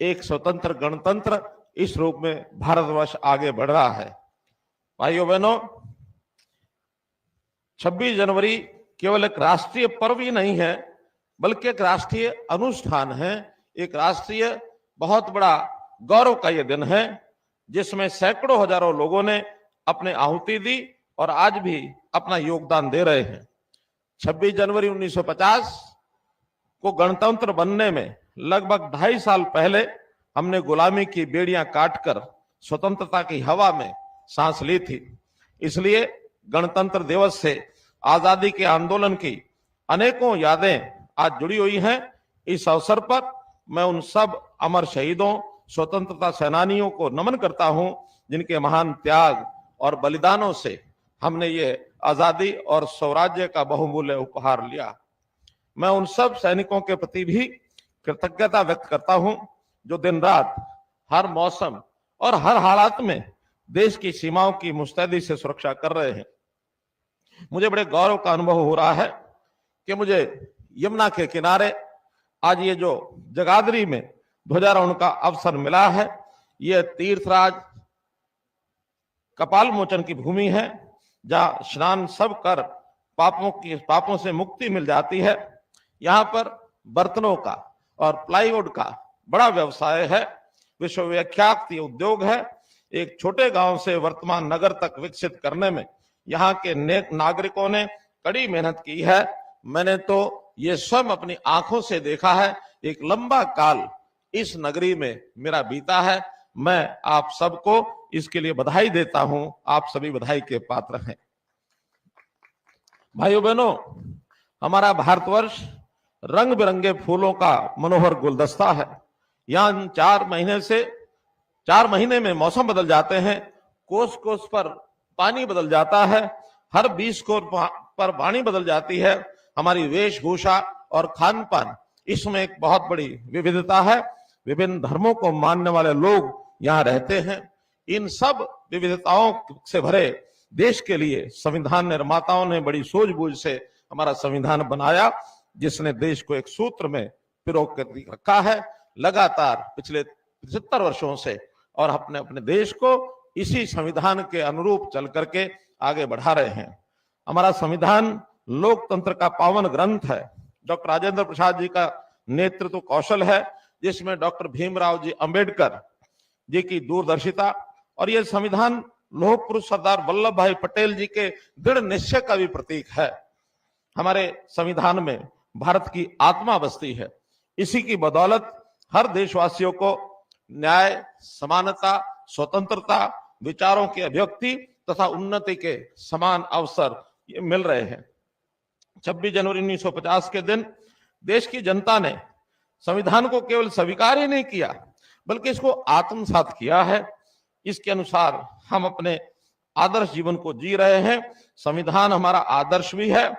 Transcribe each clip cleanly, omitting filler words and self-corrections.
एक स्वतंत्र गणतंत्र इस रूप में भारतवर्ष आगे बढ़ रहा है। भाइयों बहनों, 26 जनवरी केवल एक राष्ट्रीय पर्व ही नहीं है, बल्कि एक राष्ट्रीय अनुष्ठान है, एक राष्ट्रीय बहुत बड़ा गौरव का यह दिन है, जिसमें सैकड़ों हजारों लोगों ने अपने आहुति दी और आज भी अपना योगदान दे रहे हैं। 26 जनवरी 1950 को गणतंत्र बनने में लगभग 2.5 साल पहले हमने गुलामी की बेड़ियां काटकर स्वतंत्रता की हवा में सांस ली थी। इसलिए गणतंत्र दिवस से आजादी के आंदोलन की अनेकों यादें आज जुड़ी हुई हैं। इस अवसर पर मैं उन सब अमर शहीदों, स्वतंत्रता सेनानियों को नमन करता हूं, जिनके महान त्याग और बलिदानों से हमने ये आजादी और स्वराज्य का बहुमूल्य उपहार लिया। मैं उन सब सैनिकों के प्रति भी कृतज्ञता व्यक्त करता हूं, जो दिन रात हर मौसम और हर हालात में देश की सीमाओं की मुस्तैदी से सुरक्षा कर रहे हैं। मुझे बड़े गौरव का अनुभव हो रहा है कि मुझे यमुना के किनारे आज ये जो जगाधरी में ध्वजारोहण का अवसर मिला है, ये तीर्थराज कपाल मोचन की भूमि है, जहां स्नान सब कर पापों से मुक्ति मिल जाती है। यहाँ पर बर्तनों का और प्लाईवुड का बड़ा व्यवसाय है, विश्वविख्यात ये उद्योग है। एक छोटे गांव से वर्तमान नगर तक विकसित करने में यहाँ के नागरिकों ने कड़ी मेहनत की है। मैंने तो ये स्वयं अपनी आंखों से देखा है। एक लंबा काल इस नगरी में मेरा बीता है। मैं आप सबको इसके लिए बधाई देता हूं। आप सभी बधाई के पात्र हैं। भाइयों बहनों, हमारा भारतवर्ष रंग बिरंगे फूलों का मनोहर गुलदस्ता है। यहाँ 4 महीने में मौसम बदल जाते हैं, कोस कोस पर पानी बदल जाता है, हर 20 कोस पर वाणी बदल जाती है। हमारी वेशभूषा और खान पान, इसमें एक बहुत बड़ी विविधता है। विभिन्न धर्मों को मानने वाले लोग यहाँ रहते हैं। इन सब विविधताओं से भरे देश के लिए संविधान निर्माताओं ने बड़ी सूझबूझ से हमारा संविधान बनाया, जिसने देश को एक सूत्र में पिरो कर रखा है लगातार पिछले 75 वर्षों से, और अपने देश को इसी संविधान के अनुरूप चल करके आगे बढ़ा रहे हैं। हमारा संविधान लोकतंत्र का पावन ग्रंथ है। डॉक्टर राजेंद्र प्रसाद जी का नेतृत्व कौशल है, जिसमें डॉक्टर भीमराव जी अंबेडकर जी की दूरदर्शिता और यह संविधान लौह पुरुष सरदार वल्लभ भाई पटेल जी के दृढ़ निश्चय का भी प्रतीक है। हमारे संविधान में भारत की आत्मा बसती है। इसी की बदौलत हर देशवासियों को न्याय, समानता, स्वतंत्रता, विचारों की अभिव्यक्ति तथा उन्नति के समान अवसर ये मिल रहे हैं। 26 जनवरी 1950 के दिन देश की जनता ने संविधान को केवल स्वीकार ही नहीं किया, बल्कि इसको आत्मसात किया है। इसके अनुसार हम अपने आदर्श जीवन को जी रहे हैं। संविधान हमारा आदर्श भी है,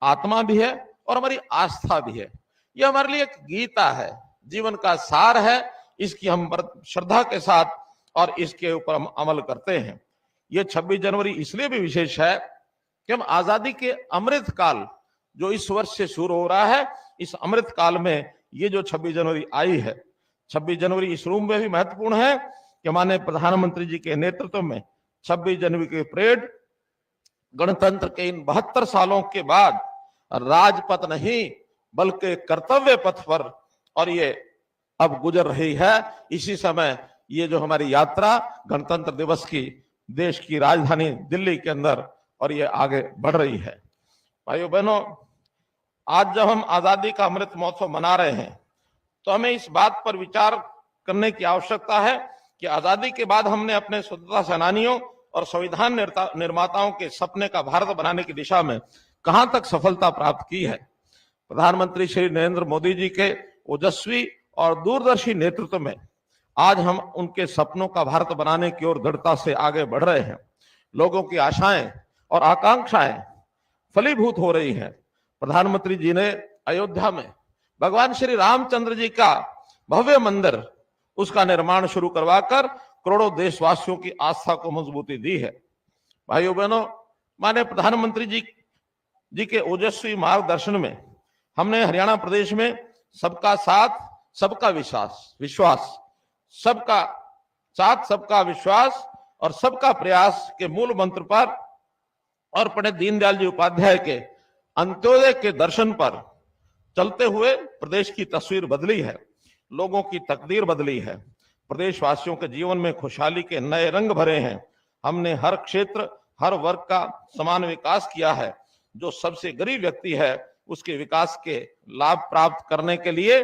आत्मा भी है और हमारी आस्था भी है। यह हमारे लिए एक गीता है, जीवन का सार है। इसकी हम श्रद्धा के साथ और इसके ऊपर हम अमल करते हैं। यह 26 जनवरी इसलिए भी विशेष है कि हम आजादी के अमृत काल जो इस वर्ष से शुरू हो रहा है, इस अमृत काल में ये जो 26 जनवरी आई है, 26 जनवरी इस रूम में भी महत्वपूर्ण है कि माननीय प्रधानमंत्री जी के नेतृत्व में 26 जनवरी की परेड गणतंत्र के इन 72 सालों के बाद राजपथ नहीं बल्कि कर्तव्य पथ पर और ये अब गुजर रही है। इसी समय ये जो हमारी यात्रा गणतंत्र दिवस की देश की राजधानी दिल्ली के अंदर और ये आगे बढ़ रही है। भाइयों बहनों, आज जब हम आजादी का अमृत महोत्सव मना रहे हैं, तो हमें इस बात पर विचार करने की आवश्यकता है कि आजादी के बाद हमने अपने स्वतंत्रता सेनानियों और संविधान निर्माताओं के सपने का भारत बनाने की दिशा में कहां तक सफलता प्राप्त की है। प्रधानमंत्री श्री नरेंद्र मोदी जी के ओजस्वी और दूरदर्शी नेतृत्व में आज हम उनके सपनों का भारत बनाने की ओर दृढ़ता से आगे बढ़ रहे हैं। लोगों की आशाएं और आकांक्षाएं फलीभूत हो रही हैं। प्रधानमंत्री जी ने अयोध्या में भगवान श्री रामचंद्र जी का भव्य मंदिर, उसका निर्माण शुरू करवाकर करोड़ों देशवासियों की आस्था को मजबूती दी है। भाइयों बहनों, माननीय प्रधानमंत्री जी के ओजस्वी मार्गदर्शन में हमने हरियाणा प्रदेश में सबका साथ, सबका विश्वास सबका साथ, सबका विश्वास और सबका प्रयास के मूल मंत्र पर और पंडित दीनदयाल जी उपाध्याय के अंत्योदय के दर्शन पर चलते हुए प्रदेश की तस्वीर बदली है, लोगों की तकदीर बदली है, प्रदेशवासियों के जीवन में खुशहाली के नए रंग भरे हैं। हमने हर क्षेत्र, हर वर्ग का समान विकास किया है। जो सबसे गरीब व्यक्ति है उसके विकास के लाभ प्राप्त करने के लिए,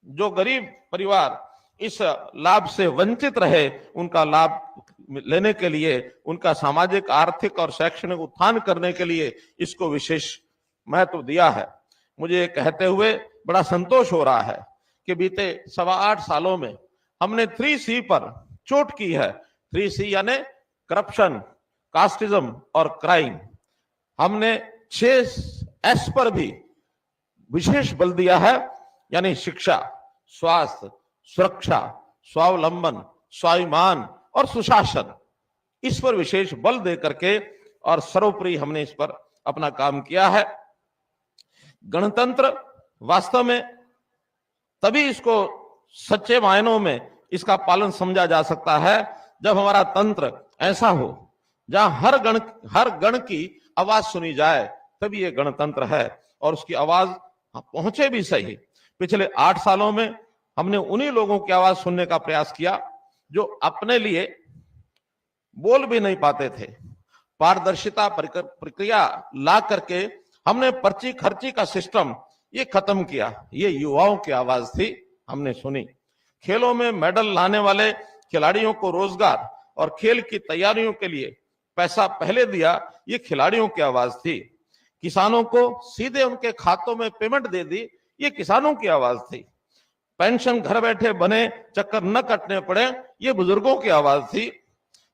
जो गरीब परिवार इस लाभ से वंचित रहे, उनका लाभ लेने के लिए, उनका सामाजिक, आर्थिक और शैक्षणिक उत्थान करने के लिए इसको विशेष महत्व दिया है। मुझे ये कहते हुए बड़ा संतोष हो रहा है कि बीते 8.25 सालों में हमने 3C पर चोट की है। 3C यानी करप्शन, कास्टिज्म और क्राइम। हमने 6S पर भी विशेष बल दिया है, यानी शिक्षा, स्वास्थ्य, सुरक्षा, स्वावलंबन, स्वाभिमान और सुशासन। इस पर विशेष बल दे करके और सर्वोपरि हमने इस पर अपना काम किया है। गणतंत्र वास्तव में तभी इसको सच्चे मायनों में इसका पालन समझा जा सकता है जब हमारा तंत्र ऐसा हो जहां हर गण की आवाज सुनी जाए, तभी ये गणतंत्र है और उसकी आवाज पहुंचे भी सही। पिछले 8 सालों में हमने उन्हीं लोगों की आवाज सुनने का प्रयास किया जो अपने लिए बोल भी नहीं पाते थे। पारदर्शिता प्रक्रिया ला करके हमने पर्ची खर्ची का सिस्टम ये खत्म किया। ये युवाओं की आवाज थी, हमने सुनी। खेलों में मेडल लाने वाले खिलाड़ियों को रोजगार और खेल की तैयारियों के लिए पैसा पहले दिया, ये खिलाड़ियों की आवाज थी। किसानों को सीधे उनके खातों में पेमेंट दे दी, ये किसानों की आवाज थी। पेंशन घर बैठे बने, चक्कर न कटने पड़े, ये बुजुर्गों की आवाज थी।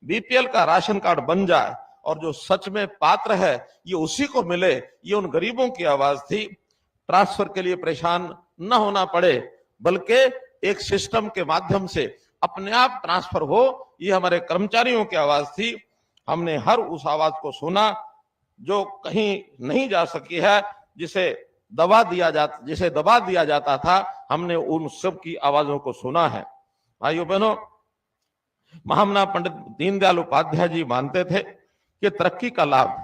बीपीएल का राशन कार्ड बन जाए और जो सच में पात्र है ये उसी को मिले, ये उन गरीबों की आवाज थी। ट्रांसफर के लिए परेशान न होना पड़े, बल्कि एक सिस्टम के माध्यम से अपने आप ट्रांसफर हो, ये हमारे कर्मचारियों की आवाज थी। हमने हर उस आवाज को सुना जो कहीं नहीं जा सकी है, जिसे दबा दिया जाता था। हमने उन सब की आवाजों को सुना है। भाइयों बहनों, महामना पंडित दीनदयाल उपाध्याय जी मानते थे कि तरक्की का लाभ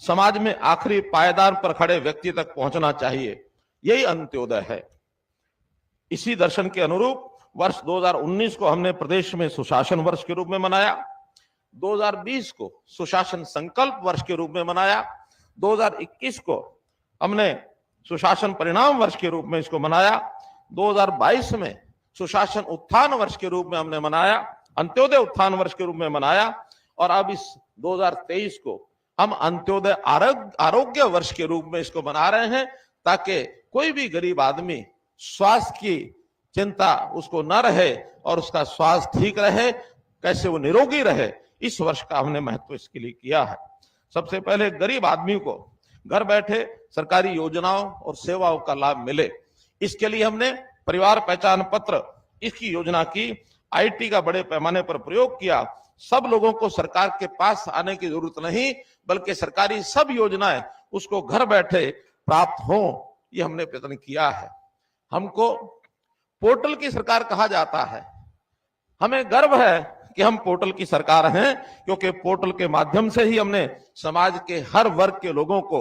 समाज में आखिरी पायदान पर खड़े व्यक्ति तक पहुंचना चाहिए, यही अंत्योदय है। इसी दर्शन के अनुरूप वर्ष 2019 को हमने प्रदेश में सुशासन वर्ष के रूप में मनाया, 2020 को सुशासन संकल्प वर्ष के रूप में मनाया, 2021 को हमने सुशासन परिणाम वर्ष के रूप में इसको मनाया, 2022 में सुशासन उत्थान वर्ष के रूप में हमने मनाया, अंत्योदय उत्थान वर्ष के रूप में मनाया, और अब इस 2023 को हम अंत्योदय आरोग्य वर्ष के रूप में इसको मना रहे हैं, ताकि कोई भी गरीब आदमी स्वास्थ्य की चिंता उसको न रहे और उसका स्वास्थ्य ठीक रहे, कैसे वो निरोगी रहे। इस वर्ष का हमने महत्व इसके लिए किया है। सबसे पहले गरीब आदमी को घर बैठे सरकारी योजनाओं और सेवाओं का लाभ मिले, इसके लिए हमने परिवार पहचान पत्र इसकी योजना की, आईटी का बड़े पैमाने पर प्रयोग किया। सब लोगों को सरकार के पास आने की जरूरत नहीं, बल्कि सरकारी सब योजनाएं उसको घर बैठे प्राप्त हो, ये हमने प्रयत्न किया है। हमको पोर्टल की सरकार कहा जाता है, हमें गर्व है कि हम पोर्टल की सरकार हैं, क्योंकि पोर्टल के माध्यम से ही हमने समाज के हर वर्ग के लोगों को